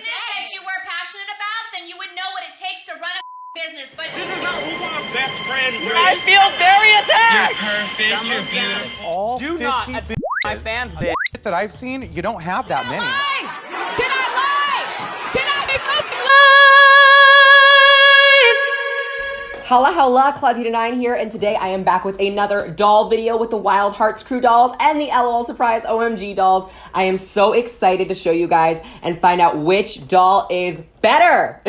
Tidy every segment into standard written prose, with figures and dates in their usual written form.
business that you were passionate about, then you would know what it takes to run a business, but you don't. Best friend. I feel very attacked. You're perfect. You're beautiful. All Do 50 not attack my fans, bitch. that I've seen, you don't have that many. Can I lie? Can I fucking lie? Holla holla, Claudina9 here, and today I am back with another doll video with the Wild Hearts Crew dolls and the LOL Surprise OMG dolls. I am so excited to show you guys and find out which doll is better.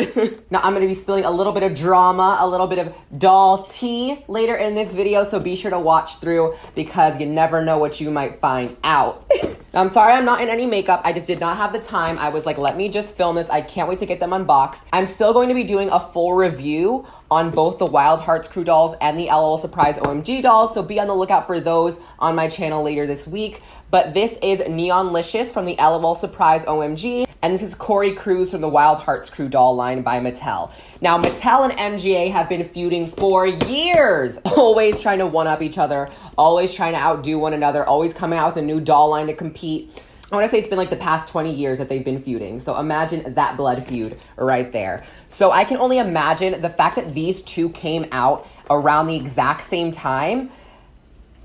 Now I'm going to be spilling a little bit of drama, a little bit of doll tea later in this video, so be sure to watch through because you never know what you might find out. Now I'm sorry I'm not in any makeup. I just did not have the time. I was like, let me just film this. I can't wait to get them unboxed. I'm still going to be doing a full review on both the Wild Hearts Crew dolls and the LOL Surprise OMG dolls, so be on the lookout for those on my channel later this week. But this is Neonlicous from the LOL Surprise OMG, and this is Corey Cruz from the Wild Hearts Crew doll line by Mattel. Now, Mattel and MGA have been feuding for years, always trying to one-up each other, always trying to outdo one another, always coming out with a new doll line to compete. I want to say it's been like the past 20 years that they've been feuding. So imagine that blood feud right there. So I can only imagine the fact that these two came out around the exact same time.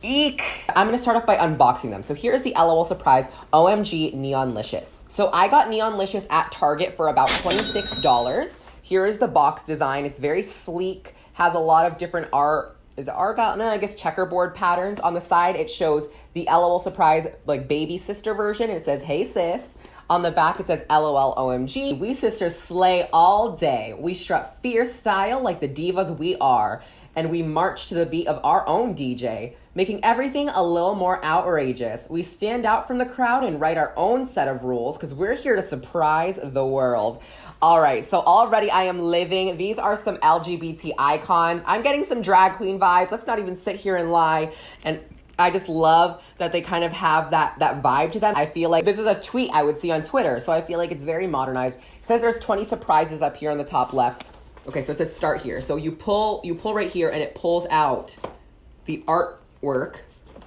Eek. I'm going to start off by unboxing them. So here's the LOL Surprise OMG Neonlicous. So I got Neonlicous at Target for about $26. Here is the box design. It's very sleek, has a lot of different art. Is it argyle? No, I guess checkerboard patterns. On the side, it shows the LOL Surprise like baby sister version. It says, hey sis. On the back, it says LOL OMG. We sisters slay all day. We strut fierce style like the divas we are. And we march to the beat of our own DJ, making everything a little more outrageous. We stand out from the crowd and write our own set of rules because we're here to surprise the world. All right, so already I am living. These are some LGBT icons. I'm getting some drag queen vibes. Let's not even sit here and lie. And I just love that they kind of have that vibe to them. I feel like this is a tweet I would see on Twitter, so I feel like it's very modernized. It says there's 20 surprises up here on the top left. Okay, so it says start here. So you pull right here and it pulls out the artwork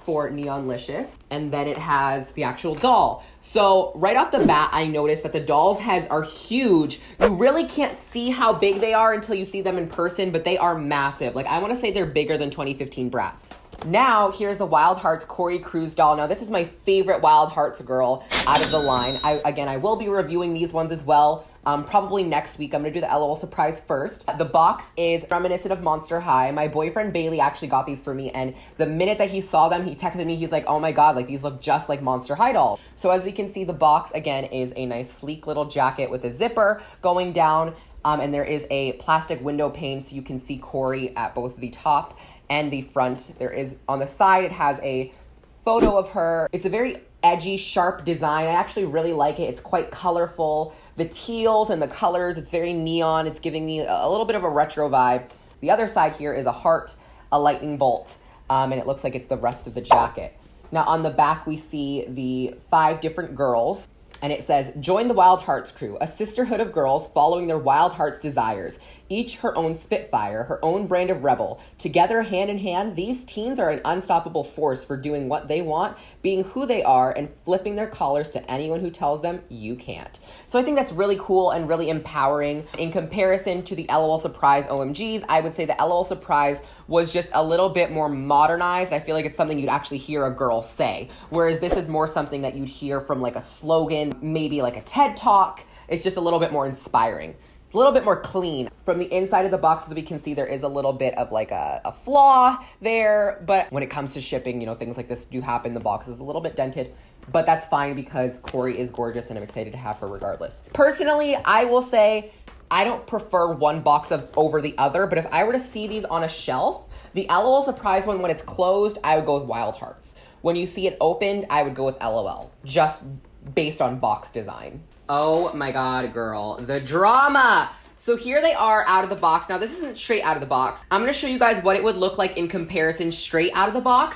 for Neonlicous, and then it has the actual doll. So right off the bat, I noticed that the doll's heads are huge. You really can't see how big they are until you see them in person, but they are massive. Like I want to say they're bigger than 2015 Bratz. Now, here's the Wild Hearts Corey Cruz doll. Now, this is my favorite Wild Hearts girl out of the line. I will be reviewing these ones as well. Probably next week. I'm going to do the LOL Surprise first. The box is reminiscent of Monster High. My boyfriend Bailey actually got these for me, and the minute that he saw them, he texted me. He's like, oh my God, like these look just like Monster High dolls. So as we can see, the box, again, is a nice sleek little jacket with a zipper going down, and there is a plastic window pane so you can see Corey at both the top and the front. There is, on the side, it has a photo of her. It's a very edgy, sharp design. I actually really like it. It's quite colorful. The teals and the colors, it's very neon. It's giving me a little bit of a retro vibe. The other side here is a heart, a lightning bolt, and it looks like it's the rest of the jacket. Now on the back, we see the 5 different girls. And it says, join the Wild Hearts Crew, a sisterhood of girls following their wild hearts' desires. Each her own Spitfire, her own brand of rebel. Together, hand in hand, these teens are an unstoppable force for doing what they want, being who they are, and flipping their collars to anyone who tells them you can't. So I think that's really cool and really empowering. In comparison to the LOL Surprise OMGs, I would say the LOL Surprise was just a little bit more modernized. I feel like it's something you'd actually hear a girl say, whereas this is more something that you'd hear from like a slogan, maybe like a TED Talk. It's just a little bit more inspiring. It's a little bit more clean. From the inside of the box, as we can see, there is a little bit of like a flaw there, but when it comes to shipping, you know, things like this do happen. The box is a little bit dented, but that's fine because Corey is gorgeous and I'm excited to have her regardless. Personally, I will say I don't prefer one box over the other, but if I were to see these on a shelf, the LOL Surprise one, when it's closed, I would go with Wild Hearts. When you see it opened, I would go with LOL, just based on box design. Oh my God, girl, the drama. So here they are out of the box. Now this isn't straight out of the box. I'm gonna show you guys what it would look like in comparison straight out of the box.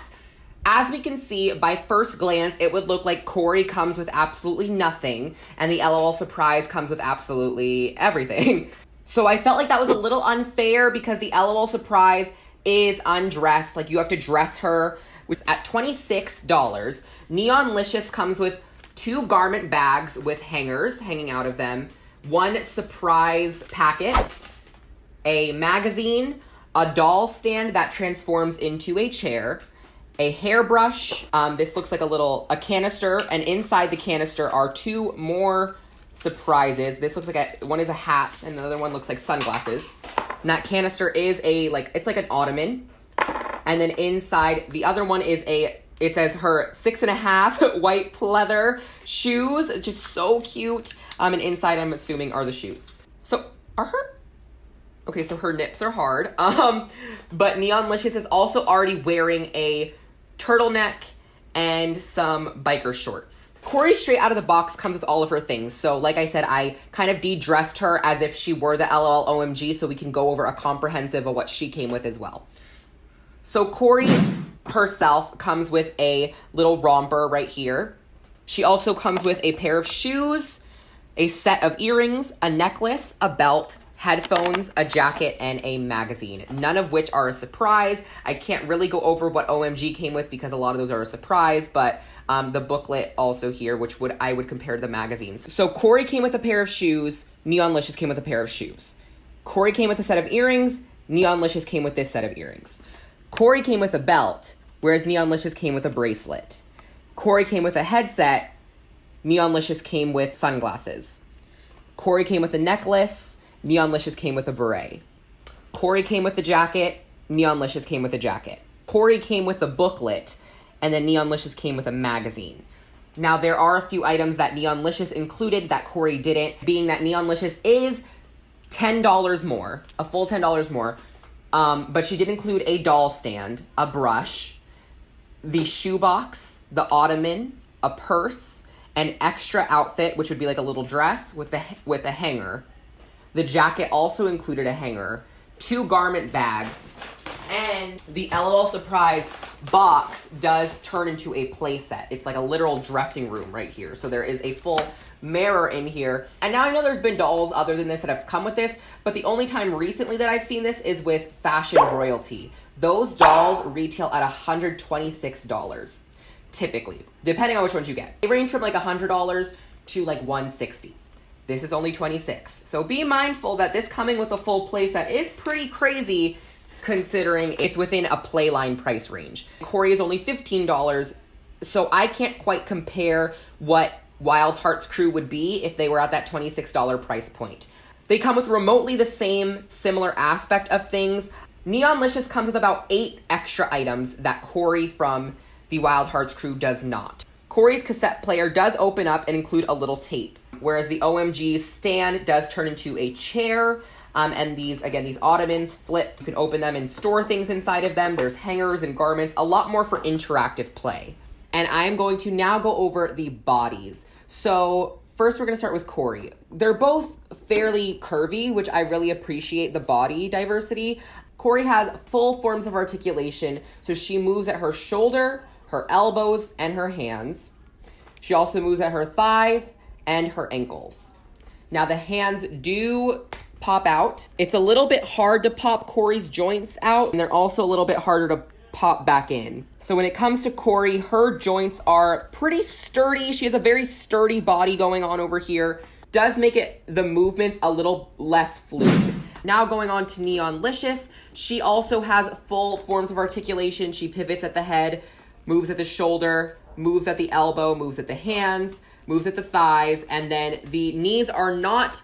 As we can see, by first glance, it would look like Corey comes with absolutely nothing and the LOL Surprise comes with absolutely everything. So I felt like that was a little unfair because the LOL Surprise is undressed. Like you have to dress her, which at $26. Neonlicous comes with 2 garment bags with hangers hanging out of them, one surprise packet, a magazine, a doll stand that transforms into a chair, a hairbrush. This looks like a canister, and inside the canister are two more surprises. This looks like one is a hat, and the other one looks like sunglasses. And that canister is it's like an ottoman. And then inside, the other one is it says her 6.5 white pleather shoes, just so cute. And inside, I'm assuming, are the shoes. So, okay, so her nips are hard. But Neonlicious is also already wearing a turtleneck and some biker shorts. Corey, straight out of the box, comes with all of her things. So, like I said, I kind of de-dressed her as if she were the LOL OMG, so we can go over a comprehensive of what she came with as well. So, Corey herself comes with a little romper right here. She also comes with a pair of shoes, a set of earrings, a necklace, a belt, headphones, a jacket, and a magazine. None of which are a surprise. I can't really go over what OMG came with because a lot of those are a surprise, but the booklet also here, which I would compare to the magazines. So Corey came with a pair of shoes, Neonlicious came with a pair of shoes. Corey came with a set of earrings, Neonlicious came with this set of earrings. Corey came with a belt, whereas Neonlicious came with a bracelet. Corey came with a headset, Neonlicious came with sunglasses. Corey came with a necklace, Neonlicious came with a beret. Corey came with a jacket, Neonlicious came with a jacket. Corey came with a booklet, and then Neonlicious came with a magazine. Now, there are a few items that Neonlicious included that Corey didn't, being that Neonlicious is $10 more, a full $10 more. But she did include a doll stand, a brush, the shoebox, the ottoman, a purse, an extra outfit, which would be like a little dress with a hanger. The jacket also included a hanger, 2 garment bags, and the LOL Surprise box does turn into a play set. It's like a literal dressing room right here. So there is a full mirror in here. And now I know there's been dolls other than this that have come with this, but the only time recently that I've seen this is with Fashion Royalty. Those dolls retail at $126, typically, depending on which ones you get. They range from like $100 to like $160. This is only $26. So be mindful that this coming with a full playset is pretty crazy considering it's within a Playline price range. Corey is only $15, so I can't quite compare what Wild Hearts crew would be if they were at that $26 price point. They come with remotely the same similar aspect of things. Neonlicious comes with about 8 extra items that Corey from the Wild Hearts crew does not. Corey's cassette player does open up and include a little tape, whereas the OMG stand does turn into a chair. And these ottomans flip. You can open them and store things inside of them. There's hangers and garments, a lot more for interactive play. And I'm going to now go over the bodies. So first we're going to start with Corey. They're both fairly curvy, which I really appreciate the body diversity. Corey has full forms of articulation, so she moves at her shoulder, her elbows, and her hands. She also moves at her thighs and her ankles. Now the hands do pop out. It's a little bit hard to pop Corey's joints out, and they're also a little bit harder to pop back in. So when it comes to Corey, her joints are pretty sturdy. She has a very sturdy body going on over here. Does make the movements a little less fluid. Now going on to Neonlicious, she also has full forms of articulation. She pivots at the head, moves at the shoulder, moves at the elbow, moves at the hands, moves at the thighs, and then the knees are not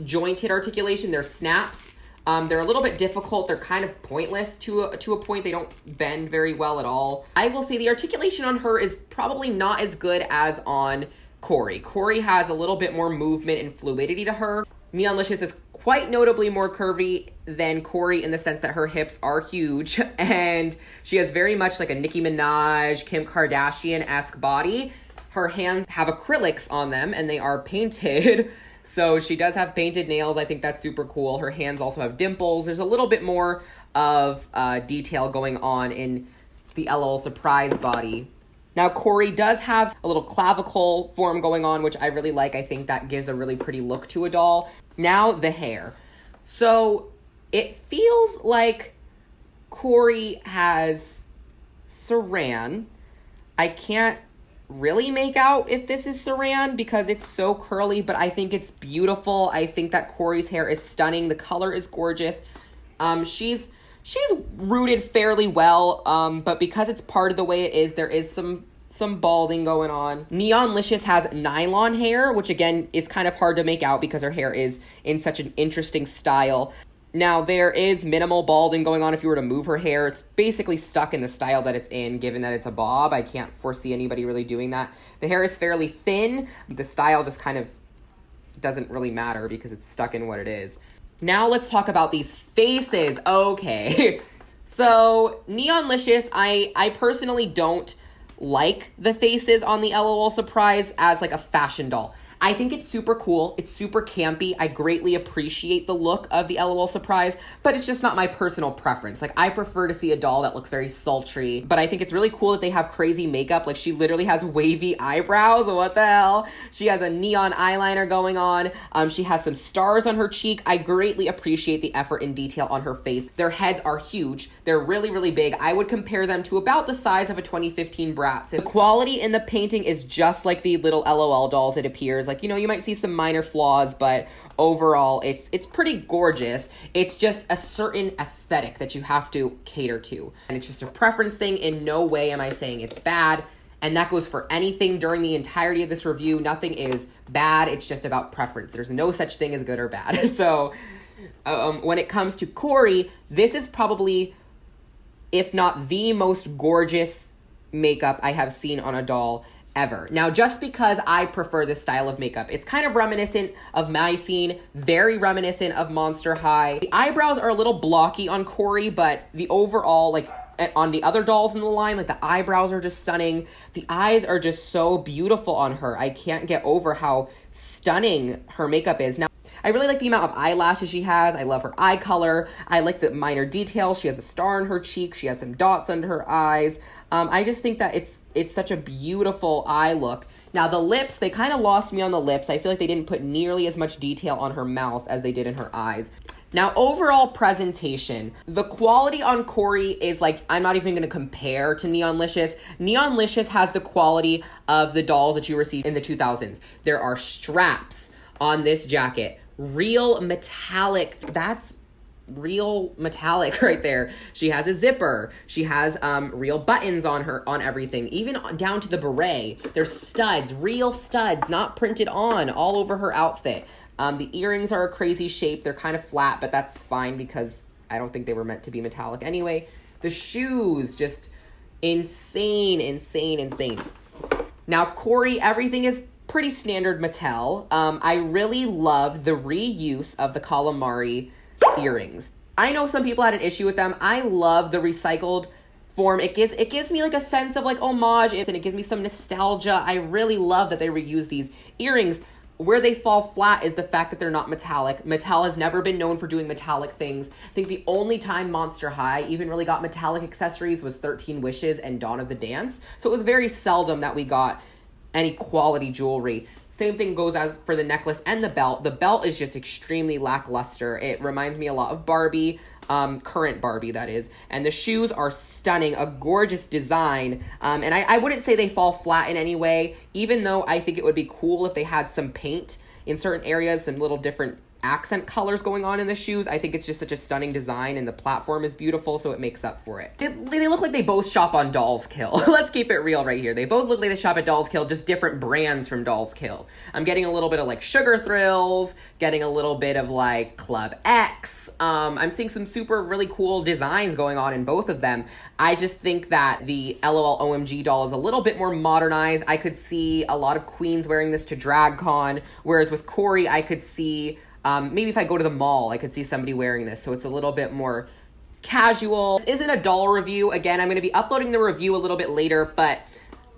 jointed articulation, they're snaps. They're a little bit difficult. They're kind of pointless to a point. They don't bend very well at all. I will say the articulation on her is probably not as good as on Corey. Corey has a little bit more movement and fluidity to her. Neonlicious is quite notably more curvy than Corey in the sense that her hips are huge and she has very much like a Nicki Minaj, Kim Kardashian-esque body. Her hands have acrylics on them and they are painted. So she does have painted nails. I think that's super cool. Her hands also have dimples. There's a little bit more of detail going on in the LOL Surprise body. Now, Corey does have a little clavicle form going on, which I really like. I think that gives a really pretty look to a doll. Now, the hair. So it feels like Corey has Saran. I can't really make out if this is Saran because it's so curly, but I think it's beautiful. I think that Corey's hair is stunning. The color is gorgeous. She's rooted fairly well, but because it's part of the way it is, there is some balding going on. Neonlicious has nylon hair, which again, it's kind of hard to make out because her hair is in such an interesting style. Now, there is minimal balding going on if you were to move her hair. It's basically stuck in the style that it's in, given that it's a bob. I can't foresee anybody really doing that. The hair is fairly thin. The style just kind of doesn't really matter because it's stuck in what it is. Now let's talk about these faces. Okay. So, Neonlicious, I personally don't like the faces on the LOL Surprise as like a fashion doll. I think it's super cool. It's super campy. I greatly appreciate the look of the LOL Surprise, but it's just not my personal preference. Like, I prefer to see a doll that looks very sultry, but I think it's really cool that they have crazy makeup. Like, she literally has wavy eyebrows. What the hell? She has a neon eyeliner going on. She has some stars on her cheek. I greatly appreciate the effort and detail on her face. Their heads are huge. They're really, really big. I would compare them to about the size of a 2015 Bratz. The quality in the painting is just like the little LOL dolls, it appears. Like, you know, you might see some minor flaws, but overall, it's pretty gorgeous. It's just a certain aesthetic that you have to cater to. And it's just a preference thing. In no way am I saying it's bad. And that goes for anything during the entirety of this review. Nothing is bad. It's just about preference. There's no such thing as good or bad. So when it comes to Corey, this is probably, if not the most gorgeous makeup I have seen on a doll ever. Now, just because I prefer this style of makeup, it's kind of reminiscent of My Scene, very reminiscent of Monster High. The eyebrows are a little blocky on Corey, but the overall, like, on the other dolls in the line, like, the eyebrows are just stunning. The eyes are just so beautiful on her. I can't get over how stunning her makeup is. Now, I really like the amount of eyelashes she has. I love her eye color. I like the minor details. She has a star in her cheek. She has some dots under her eyes. I just think that it's such a beautiful eye look. Now, the lips, they kind of lost me on the lips. I feel like they didn't put nearly as much detail on her mouth as they did in her eyes. Now, overall presentation, the quality on Corey is like, I'm not even going to compare to Neonlicious. Neonlicious has the quality of the dolls that you received in the 2000s. There are straps on this jacket. Real metallic, that's real metallic right there. She has a zipper. She has real buttons on her, on everything, even down to the beret. There's studs, real studs, not printed on, all over her outfit. The earrings are a crazy shape. They're kind of flat, but that's fine because I don't think they were meant to be metallic anyway. The shoes, just insane, insane, insane. Now, Corey, everything is pretty standard Mattel. I really loved the reuse of the calamari earrings. I know some people had an issue with them. I love the recycled form. It gives me like a sense of like homage, and it gives me some nostalgia. I really love that they reuse these earrings. Where they fall flat is the fact that they're not metallic. Mattel has never been known for doing metallic things. I think the only time Monster High even really got metallic accessories was 13 Wishes and Dawn of the Dance. So it was very seldom that we got any quality jewelry. Same thing goes as for the necklace and the belt. The belt is just extremely lackluster. It reminds me a lot of Barbie, current Barbie, that is. And the shoes are stunning, a gorgeous design. And I wouldn't say they fall flat in any way, even though I think it would be cool if they had some paint in certain areas, some little different accent colors going on in the shoes. I think it's just such a stunning design, and the platform is beautiful, so it makes up for it. They look like they both shop on Dolls Kill. Let's keep it real right here. They both look like they shop at Dolls Kill, just different brands from Dolls Kill. I'm getting a little bit of like Sugar Thrills, getting a little bit of like Club X. I'm seeing some super really cool designs going on in both of them. I just think that the LOL OMG doll is a little bit more modernized. I could see a lot of queens wearing this to DragCon, whereas with Corey, I could see maybe if I go to the mall, I could see somebody wearing this. So it's a little bit more casual. This isn't a doll review. Again, I'm going to be uploading the review a little bit later, but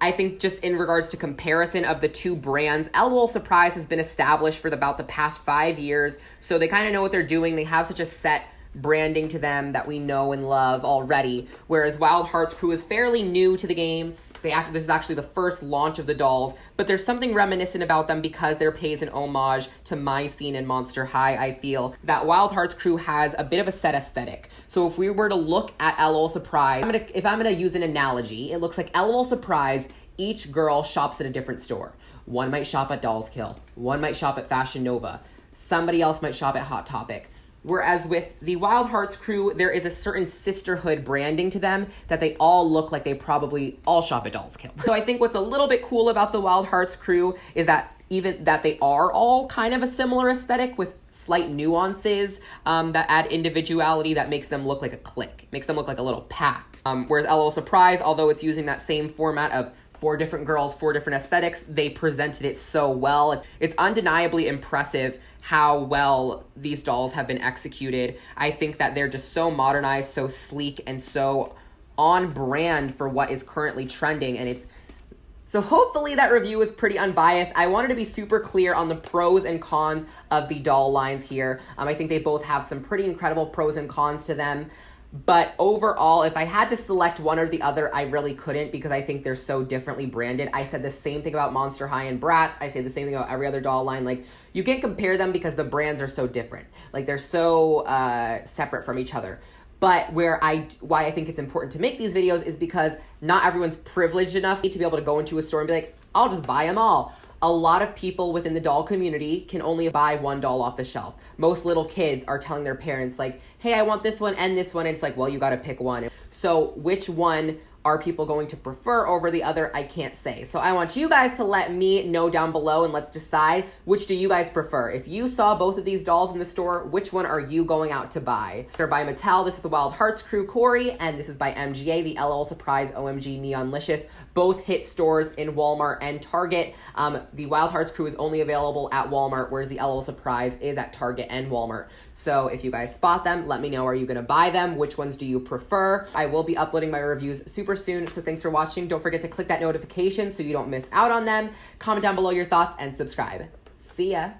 I think just in regards to comparison of the two brands, LOL Surprise has been established for about the past 5 years. So they kind of know what they're doing. They have such a set branding to them that we know and love already. Whereas Wild Hearts Crew is fairly new to the game. This is actually the first launch of the dolls, but there's something reminiscent about them because there pays an homage to My Scene and Monster High. I feel that Wild Hearts Crew has a bit of a set aesthetic. So if we were to look at LOL Surprise, if I'm gonna use an analogy, it looks like LOL Surprise each girl shops at a different store. One might shop at Dolls Kill. One might shop at Fashion Nova. Somebody else might shop at Hot Topic. Whereas with the Wild Hearts crew, there is a certain sisterhood branding to them that they all look like they probably all shop at Dolls Kill. So I think what's a little bit cool about the Wild Hearts crew is that even that they are all kind of a similar aesthetic with slight nuances that add individuality that makes them look like a clique, makes them look like a little pack. Whereas LOL Surprise, although it's using that same format of 4 different girls, 4 different aesthetics, they presented it so well. It's undeniably impressive how well these dolls have been executed. I think that they're just so modernized, so sleek, and so on brand for what is currently trending. And so hopefully that review is pretty unbiased. I wanted to be super clear on the pros and cons of the doll lines here. I think they both have some pretty incredible pros and cons to them. But overall, if I had to select one or the other, I really couldn't because I think they're so differently branded. I said the same thing about Monster High and Bratz. I say the same thing about every other doll line. Like, you can't compare them because the brands are so different. Like, they're so separate from each other. But why I think it's important to make these videos is because not everyone's privileged enough to be able to go into a store and be like, I'll just buy them all. A lot of people within the doll community can only buy one doll off the shelf. Most little kids are telling their parents like, hey, I want this one and this one. And it's like, well, you got to pick one. So which one are people going to prefer over the other? I can't say. So I want you guys to let me know down below and let's decide, which do you guys prefer? If you saw both of these dolls in the store, which one are you going out to buy? They're by Mattel. This is the Wild Hearts crew, Corey, and this is by MGA, the LOL Surprise OMG Neonlicous. Both hit stores in Walmart and Target. The Wild Hearts crew is only available at Walmart, whereas the LOL Surprise is at Target and Walmart. So if you guys spot them, let me know, are you gonna buy them? Which ones do you prefer? I will be uploading my reviews super soon, so thanks for watching. Don't forget to click that notification so you don't miss out on them. Comment down below your thoughts and subscribe. See ya.